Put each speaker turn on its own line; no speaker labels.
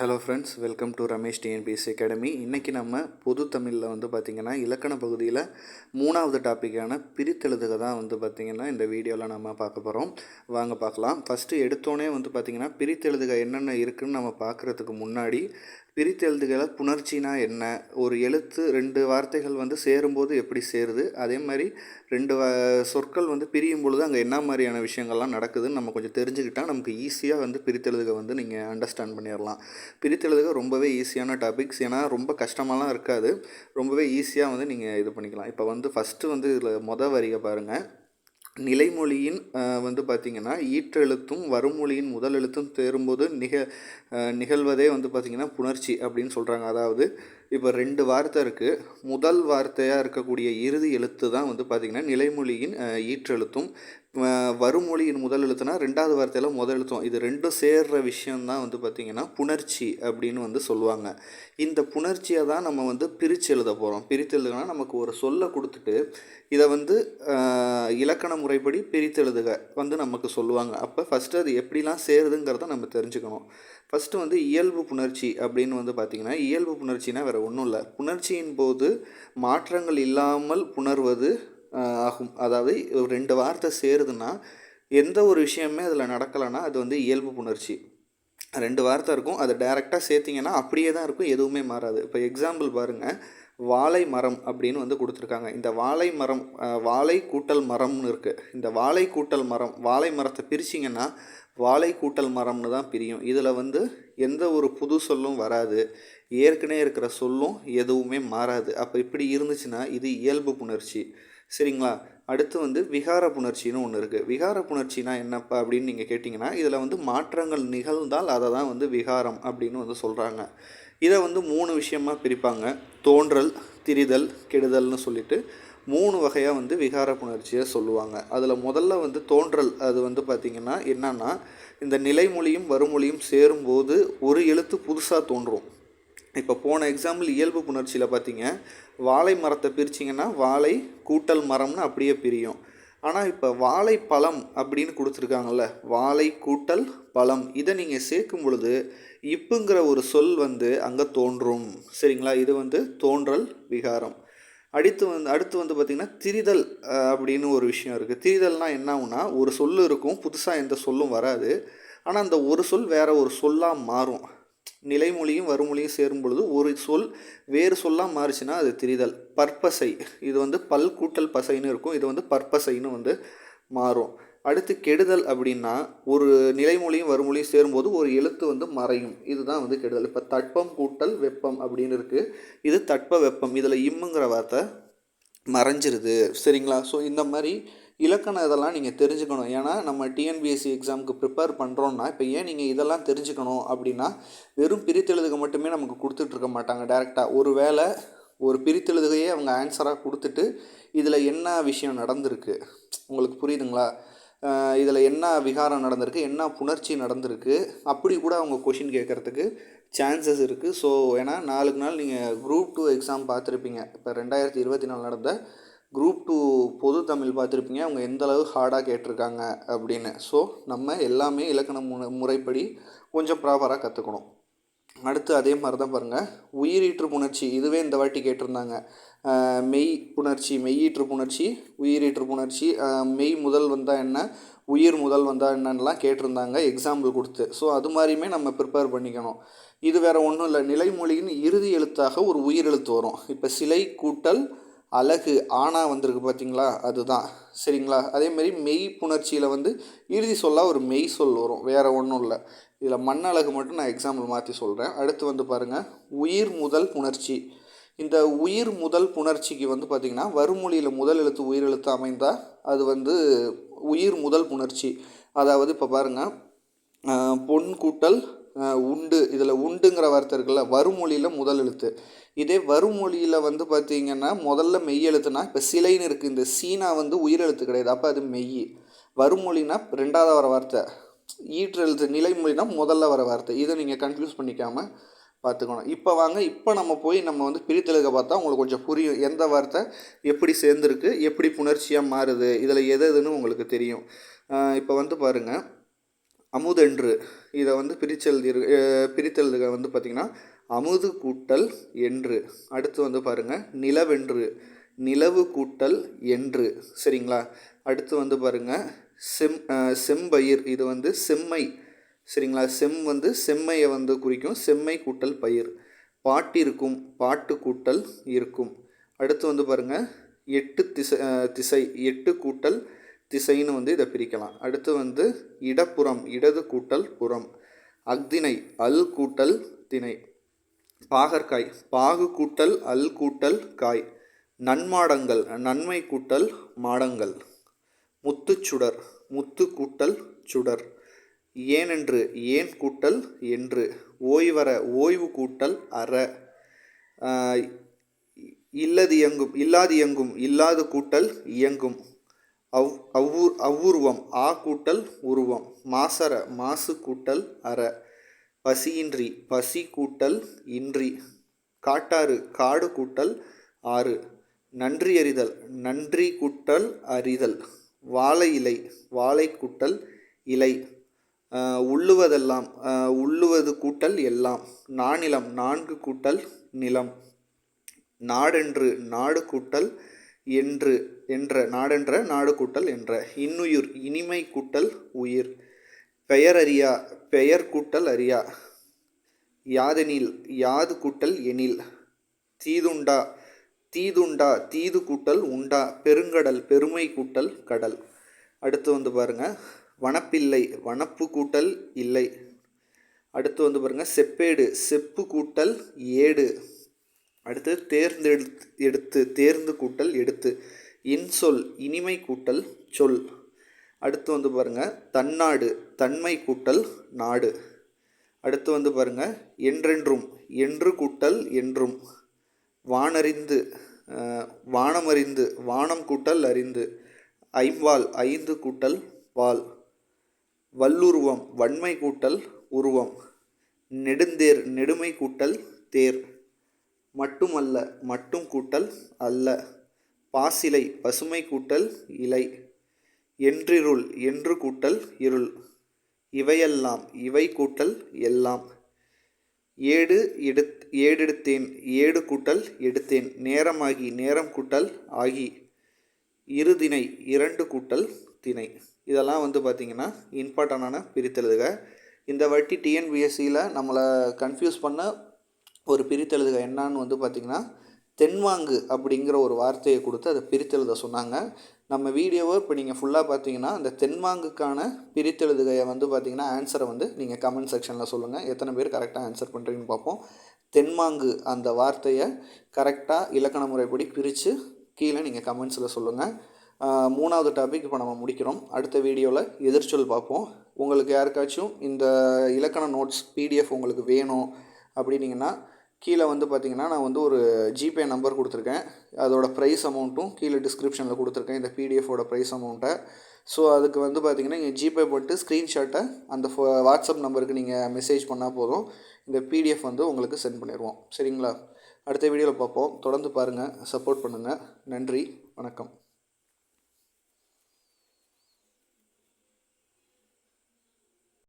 Hello friends, welcome to Ramesh TNPSC academy. இன்றைக்கி நம்ம பொது தமிழில் பார்த்திங்கன்னா இலக்கண பகுதியில் 3வது டாப்பிக்கான பிரித்தெழுதுக தான் பார்த்திங்கன்னா இந்த வீடியோவில் நம்ம பார்க்க போகிறோம். வாங்க பார்க்கலாம். ஃபஸ்ட்டு எடுத்தோடனே பார்த்திங்கன்னா பிரித்தெழுதுக என்னென்ன இருக்குதுன்னு நம்ம பார்க்குறதுக்கு முன்னாடி பிரித்தெழுதுகளை புணர்ச்சினா என்ன, ஒரு எழுத்து 2 வார்த்தைகள் சேரும்போது எப்படி சேருது, அதே மாதிரி 2 சொற்கள் பிரியும் பொழுது அங்கே என்ன மாதிரியான விஷயங்கள்லாம் நடக்குதுன்னு நம்ம கொஞ்சம் தெரிஞ்சுக்கிட்டால் நமக்கு ஈஸியாக பிரித்தெழுதுக நீங்கள் அண்டர்ஸ்டாண்ட் பண்ணிடலாம். பிரித்தெழுதுக ரொம்பவே ஈஸியான டாபிக்ஸ், ஏன்னா ரொம்ப கஷ்டமாலாம் இருக்காது, ரொம்பவே ஈஸியாக நீங்கள் இது பண்ணிக்கலாம். இப்போ ஃபஸ்ட்டு இதில் வரியை பாருங்கள். நிலைமொழியின் பார்த்திங்கன்னா ஈற்றெழுத்தும் வருமொழியின் முதல் எழுத்தும் சேரும்போது நிகழ்வதே பார்த்திங்கன்னா புணர்ச்சி அப்படின்னு சொல்கிறாங்க. அதாவது இப்போ 2 வார்த்தை இருக்குது, முதல் வார்த்தையாக இருக்கக்கூடிய இறுதி எழுத்து தான் பார்த்திங்கன்னா நிலைமொழியின் ஈற்றெழுத்தும், வருமொழியின் முதல் எழுத்துனா 2வது வார்த்தையில் முதல் எழுத்தும், இது 2ம் சேர்கிற விஷயந்தான் பார்த்திங்கன்னா புணர்ச்சி அப்படின்னு சொல்லுவாங்க. இந்த புணர்ச்சியை தான் நம்ம பிரித்து எழுத போகிறோம். பிரித்து எழுதுனா நமக்கு ஒரு சொல்லை கொடுத்துட்டு இதை இலக்கண முறைப்படி பிரித்தெழுதுக நமக்கு சொல்லுவாங்க. அப்போ ஃபஸ்ட்டு அது எப்படிலாம் சேருதுங்கிறத நம்ம தெரிஞ்சுக்கணும். ஃபஸ்ட்டு இயல்பு புணர்ச்சி அப்படின்னு பார்த்திங்கன்னா, இயல்பு புணர்ச்சினா வேறு ஒன்றும் இல்லை, புணர்ச்சியின் போது மாற்றங்கள் இல்லாமல் புணர்வது ஆகும். அதாவது 2 வார்த்தை சேருதுன்னா எந்த ஒரு விஷயமே அதில் நடக்கலைன்னா அது இயல்பு புணர்ச்சி. 2 வார்த்தை இருக்கும், அதை டைரெக்டாக சேர்த்திங்கன்னா அப்படியே தான் இருக்கும், எதுவுமே மாறாது. இப்போ எக்ஸாம்பிள் பாருங்கள், வாழை மரம் அப்படின்னு கொடுத்துருக்காங்க. இந்த வாழை மரம், வாழை கூட்டல் மரம்னு இருக்குது. இந்த வாழை கூட்டல் மரம், வாழை மரத்தை பிரிச்சிங்கன்னா வாழை கூட்டல் மரம்னு தான் பிரியும். இதில் எந்த ஒரு புது சொல்லும் வராது, ஏற்கனவே இருக்கிற சொல்லும் எதுவுமே மாறாது. அப்போ இப்படி இருந்துச்சுன்னா இது இயல்பு புணர்ச்சி. சரிங்களா? அடுத்து விகார புணர்ச்சின்னு ஒன்று இருக்குது. விகார புணர்ச்சினா என்னப்பா அப்படின்னு நீங்கள் கேட்டிங்கன்னா, இதில் மாற்றங்கள் நிகழ்ந்தால் அதை தான் விகாரம் அப்படின்னு சொல்கிறாங்க. இதை 3 விஷயமாக பிரிப்பாங்க. தோன்றல், திரிதல், கெடுதல்னு சொல்லிட்டு 3 வகையாக விகார புணர்ச்சியை சொல்லுவாங்க. அதில் முதல்ல தோன்றல், அது பார்த்திங்கன்னா என்னன்னா, இந்த நிலைமொழியும் வருமொழியும் சேரும்போது ஒரு எழுத்து புதுசாக தோன்றும். இப்போ போன எக்ஸாம்பிள் இயல்பு புணர்ச்சியில் பார்த்தீங்க, வாழை மரத்தை பிரிச்சிங்கன்னா வாழை கூட்டல் மரம்னு அப்படியே பிரியும். ஆனால் இப்போ வாழை பழம் அப்படின்னு கொடுத்துருக்காங்கல்ல, வாழை கூட்டல் பழம், இதை நீங்கள் சேர்க்கும் பொழுது இப்புங்கிற ஒரு சொல் அங்கே தோன்றும். சரிங்களா? இது தோன்றல் விகாரம். அடுத்து பார்த்திங்கன்னா திரிதல் அப்படின்னு ஒரு விஷயம் இருக்குது. திரிதல்னால் என்ன ஆகுனா, ஒரு சொல் இருக்கும், புதுசாக எந்த சொல்லும் வராது, ஆனால் அந்த ஒரு சொல் வேறு ஒரு சொல்லாக மாறும். நிலைமொழியும் வருமொழியும் சேரும் பொழுது ஒரு சொல் வேறு சொல்லாக மாறுச்சுன்னா அது திரிதல். பற்பசை, இது பல் கூட்டல் பசைன்னு இருக்கும், இது பற்பசைன்னு மாறும். அடுத்து கெடுதல் அப்படின்னா, ஒரு நிலைமொழியும் வருமொழியும் சேரும்போது ஒரு எழுத்து மறையும், இதுதான் கெடுதல். இப்போ தட்பம் கூட்டல் வெப்பம் அப்படின்னு இருக்குது, இது தட்ப வெப்பம், இதில் இம்முங்கிற வார்த்தை மறைஞ்சிருது. சரிங்களா? ஸோ இந்த மாதிரி இலக்கணம் இதெல்லாம் நீங்கள் தெரிஞ்சுக்கணும். ஏன்னா நம்ம டிஎன்பிஎஸ்சி எக்ஸாமுக்கு ப்ரிப்பேர் பண்ணுறோன்னா, இப்போ ஏன் நீங்கள் இதெல்லாம் தெரிஞ்சுக்கணும் அப்படின்னா, வெறும் பிரித்தெழுதுக மட்டுமே நமக்கு கொடுத்துட்ருக்க மாட்டாங்க டேரெக்டாக. ஒரு வேளை ஒரு பிரித்தெழுதுகையே அவங்க ஆன்சராக கொடுத்துட்டு இதில் என்ன விஷயம் நடந்திருக்கு உங்களுக்கு புரியுதுங்களா, இதில் என்ன விகாரம் நடந்திருக்கு, என்ன புணர்ச்சி நடந்திருக்கு, அப்படி கூட அவங்க கொஷின் கேட்குறதுக்கு சான்சஸ் இருக்குது. ஸோ ஏன்னா நாளுக்கு நாள் நீங்கள் குரூப் 2 எக்ஸாம் பார்த்துருப்பீங்க. இப்போ 2024 நடந்த குரூப் 2 பொது தமிழ் பார்த்துருப்பீங்க, அவங்க எந்த அளவு ஹார்டாக கேட்டிருக்காங்க அப்படின்னு. ஸோ நம்ம எல்லாமே இலக்கண முறைப்படி கொஞ்சம் ப்ராப்பராக கற்றுக்கணும். அடுத்து அதே மாதிரி தான் பாருங்கள், உயிரீற்று புணர்ச்சி, இதுவே இந்த வாட்டி கேட்டிருந்தாங்க. மெய் புணர்ச்சி, மெய்யீற்று புணர்ச்சி, உயிரீற்று புணர்ச்சி, மெய் முதல் வந்தால் என்ன, உயிர் முதல் வந்தால் என்னன்னெலாம் கேட்டிருந்தாங்க எக்ஸாம்பிள் கொடுத்து. ஸோ அது மாதிரியுமே நம்ம ப்ரிப்பேர் பண்ணிக்கணும். இது வேறு ஒன்றும் இல்லை, நிலைமொழியின் இறுதி எழுத்தாக ஒரு உயிர் எழுத்து வரும். இப்போ சிலை கூட்டல் அழகு ஆனா வந்திருக்கு பார்த்தீங்களா, அதுதான். சரிங்களா? அதேமாரி மெய் புணர்ச்சியில் இறுதி சொல்லாக ஒரு மெய் சொல் வரும், வேறு ஒன்றும் இல்லை. இதில் மண்ணழகு மட்டும் நான் எக்ஸாம்பிள் மாற்றி சொல்கிறேன். அடுத்து பாருங்கள், உயிர் முதல் புணர்ச்சி. இந்த உயிர் முதல் புணர்ச்சிக்கு பார்த்திங்கன்னா வருமொழியில் முதல் எழுத்து உயிர் எழுத்து அமைந்தால் அது உயிர் முதல் புணர்ச்சி. அதாவது இப்போ பாருங்கள், பொன் கூட்டல் உண்டு, இதில் உண்டுங்கிற வார்த்தை இருக்குல்ல, வருமொழியில் முதல் எழுத்து. இதே வருமொழியில் பார்த்திங்கன்னா முதல்ல மெய் எழுத்துனா, இப்போ சிலைன்னு இருக்குது, இந்த சீனா உயிர் எழுத்து கிடையாது, அப்போ அது மெய். வருமொழினா 2வது வர வார்த்தை, ஈற்று எழுத்து. நிலைமொழினா முதல்ல வர வார்த்தை. இதை நீங்கள் கன்ஃபியூஸ் பண்ணிக்காமல் பார்த்துக்கணும். இப்போ வாங்க, இப்போ நம்ம பிரித்தெழுதுக பார்த்தா உங்களுக்கு கொஞ்சம் புரியும், எந்த வார்த்தை எப்படி சேர்ந்துருக்கு, எப்படி புணர்ச்சியாக மாறுது, இதில் எதுன்னு உங்களுக்கு தெரியும். இப்போ பாருங்கள், அமுதென்று இதை வந்து பிரித்தெழுதுக வந்து பார்த்திங்கன்னா அமுது கூட்டல் என்று. அடுத்து வந்து பாருங்கள் நிலவென்று, நிலவு கூட்டல் என்று. சரிங்களா? அடுத்து வந்து பாருங்கள் செம்பயிர், இது வந்து செம்மை. சரிங்களா? வந்து செம்மையை வந்து குறிக்கும், செம்மை கூட்டல் பயிர். பாட்டிருக்கும், பாட்டு கூட்டல் இருக்கும். அடுத்து வந்து பாருங்கள் திசை, எட்டு கூட்டல் திசைன்னு வந்து இதை பிரிக்கலாம். அடுத்து வந்து இடப்புறம், இடது கூட்டல் புறம். அக்திணை, அல் கூட்டல் திணை. பாகற்காய், பாகு கூட்டல் அல் கூட்டல் காய். நன்மாடங்கள், நன்மை கூட்டல் மாடங்கள். முத்துச்சுடர், முத்து கூட்டல் சுடர். ஏனென்று, ஏன் கூட்டல் என்று. ஓய்வற, ஓய்வு கூட்டல் அற. இல்லாது இயங்கும், இல்லாது கூட்டல் இயங்கும். அவ்வுருவம், ஆ கூட்டல் உருவம். மாசற, மாசு கூட்டல் அற. பசியின்றி, பசி கூட்டல் இன்றி. காட்டாறு, காடு கூட்டல் ஆறு. நன்றி அறிதல், நன்றி கூட்டல் அறிதல். வாழை இலை, வாழை கூட்டல் இலை. உள்ளுவதெல்லாம், உள்ளுவது கூட்டல் எல்லாம். நானிலம், நான்கு கூட்டல் நிலம். நாடென்று, நாடு கூட்டல் என்று, என்ற. நாடென்ற, நாடு கூட்டல் என்ற. இன்னுயிர், இனிமை கூட்டல் உயிர். பெயரறியா, பெயர் கூட்டல் அறியா. யாதெனில், யாது கூட்டல் எனில். தீதுண்டா, தீதுண்டா, தீது கூட்டல் உண்டா. பெருங்கடல், பெருமை கூட்டல் கடல். அடுத்து வந்து பாருங்கள் வனப்பில்லை, வனப்பு கூட்டல் இல்லை. அடுத்து வந்து பாருங்கள் செப்பேடு, செப்பு கூட்டல் ஏடு. அடுத்து எடுத்து, தேர்ந்து கூட்டல் எடுத்து. இன்சொல், இனிமை கூட்டல் சொல். அடுத்து வந்து பாருங்கள் தன்னாடு, தன்மை கூட்டல் நாடு. அடுத்து வந்து பாருங்கள் என்றென்றும், என்று கூட்டல் என்றும். வானறிந்து, வானமறிந்து, வானம் கூட்டல் அறிந்து. ஐம்பால், ஐந்து கூட்டல் பால். வல்லுருவம், வன்மை கூட்டல் உருவம். நெடுந்தேர், நெடுமை கூட்டல் தேர். மட்டுமல்ல, மட்டும் கூட்டல் அல்ல. பாசிலை, பசுமை கூட்டல் இலை. என்றிருள், என்று கூட்டல் இருள். இவையெல்லாம், இவை கூட்டல் எல்லாம். ஏடெடுத்தேன், ஏடு கூட்டல் எடுத்தேன். நேரமாகி, நேரம் கூட்டல் ஆகி. இருதிணை, இரண்டு கூட்டல் திணை. இதெல்லாம் வந்து பார்த்திங்கன்னா இம்பார்ட்டண்டான பிரித்தெழுதுக. இந்த வாட்டி டிஎன்பிஎஸ்சியில் நம்மளை கன்ஃபியூஸ் பண்ண ஒரு பிரித்தெழுதுக என்னான்னு வந்து பார்த்திங்கன்னா தென்வாங்கு அப்படிங்கிற ஒரு வார்த்தையை கொடுத்து அதை பிரித்தெழுத சொன்னாங்க. நம்ம வீடியோவை இப்போ நீங்கள் ஃபுல்லாக பார்த்தீங்கன்னா அந்த தென்வாங்குக்கான பிரித்தெழுதுகையை வந்து பார்த்திங்கன்னா ஆன்சரை வந்து நீங்கள் கமெண்ட் செக்ஷனில் சொல்லுங்கள். எத்தனை பேர் கரெக்டாக ஆன்சர் பண்ணுறீங்கன்னு பார்ப்போம். தென்மாங்கு அந்த வார்த்தையை கரெக்டாக இலக்கண முறைப்படி பிரித்து கீழே நீங்கள் கமெண்ட்ஸில் சொல்லுங்கள். மூணாவது டாபிக் இப்போ நம்ம முடிக்கிறோம். அடுத்த வீடியோவில் எதிர்ச்சொல் பார்ப்போம். உங்களுக்கு யாருக்காச்சும் இந்த இலக்கண நோட்ஸ் பிடிஎஃப் உங்களுக்கு வேணும் அப்படின்னீங்கன்னா கீழே வந்து பார்த்திங்கன்னா நான் வந்து ஒரு ஜிபே நம்பர் கொடுத்துருக்கேன். அதோட ப்ரைஸ் அமௌண்ட்டும் கீழே டிஸ்கிரிப்ஷனில் கொடுத்துருக்கேன், இந்த பிடிஎஃபோட ப்ரைஸ் அமௌண்ட்டை. ஸோ அதுக்கு வந்து பார்த்திங்கன்னா நீங்கள் ஜிபே போட்டு ஸ்க்ரீன்ஷாட்டை அந்த வாட்ஸ்அப் நம்பருக்கு நீங்கள் மெசேஜ் பண்ணால் போதும், இந்த பிடிஎஃப் வந்து உங்களுக்கு சென்ட் பண்ணிடுவோம். சரிங்களா? அடுத்த வீடியோவில் பார்ப்போம். தொடர்ந்து பாருங்கள், சப்போர்ட் பண்ணுங்கள். நன்றி, வணக்கம்.